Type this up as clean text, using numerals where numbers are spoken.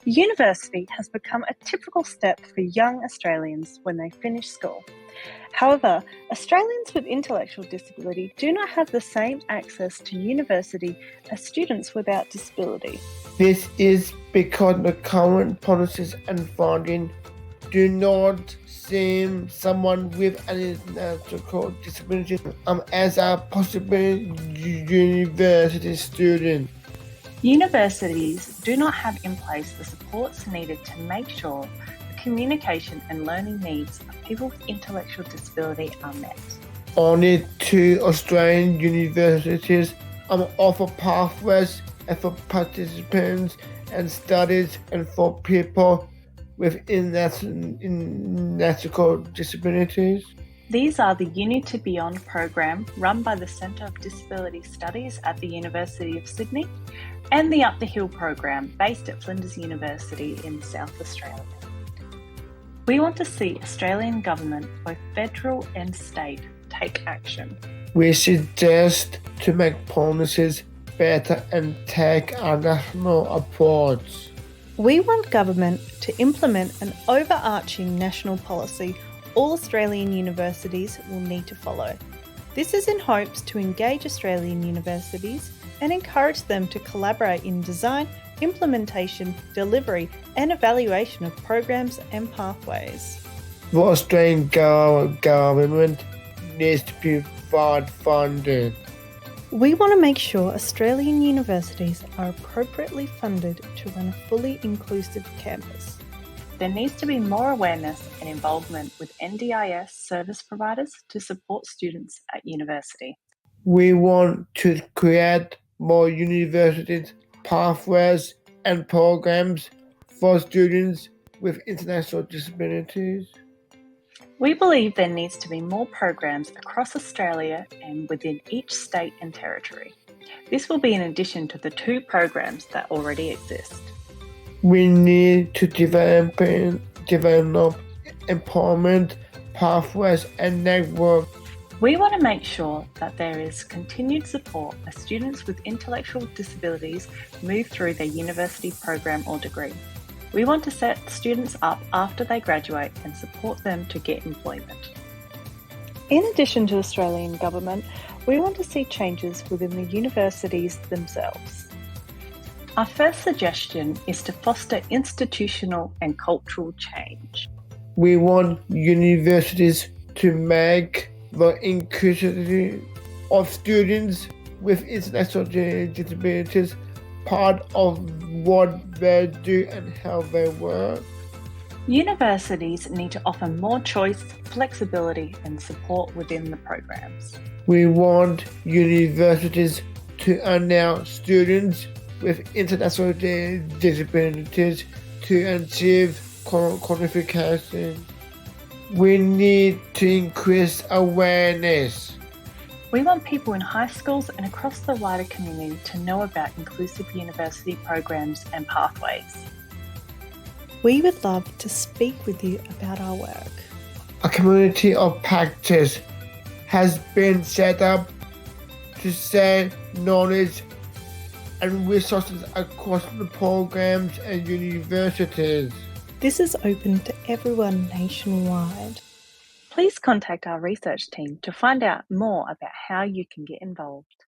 University has become a typical step for young Australians when they finish school. However, Australians with intellectual disability do not have the same access to university as students without disability. This is because the current policies and funding do not see someone with an intellectual disability as a possible university student. Universities do not have in place the supports needed to make sure the communication and learning needs of people with intellectual disability are met. Only two Australian universities offer pathways for participants and studies and for people with intellectual disabilities. These are the Uni to Beyond program run by the Centre of Disability Studies at the University of Sydney and the Up the Hill program based at Flinders University in South Australia. We want to see Australian government, both federal and state, take action. We suggest to make policies better and take a national approach. We want government to implement an overarching national policy all Australian universities will need to follow. This is in hopes to engage Australian universities and encourage them to collaborate in design, implementation, delivery and evaluation of programs and pathways. The Australian government needs to provide funding. We want to make sure Australian universities are appropriately funded to run a fully inclusive campus. There needs to be more awareness and involvement with NDIS service providers to support students at university. We want to create more universities, pathways and programs for students with intellectual disabilities. We believe there needs to be more programs across Australia and within each state and territory. This will be in addition to the 2 programs that already exist. We need to develop employment pathways and networks. We want to make sure that there is continued support as students with intellectual disabilities move through their university program or degree. We want to set students up after they graduate and support them to get employment. In addition to Australian government, we want to see changes within the universities themselves. Our first suggestion is to foster institutional and cultural change. We want universities to make the inclusivity of students with intellectual disabilities part of what they do and how they work. Universities need to offer more choice, flexibility and support within the programs. We want universities to allow students with intellectual disabilities to achieve qualification. We need to increase awareness. We want people in high schools and across the wider community to know about inclusive university programs and pathways. We would love to speak with you about our work. A community of practice has been set up to share knowledge and resources across the programs and universities. This is open to everyone nationwide. Please contact our research team to find out more about how you can get involved.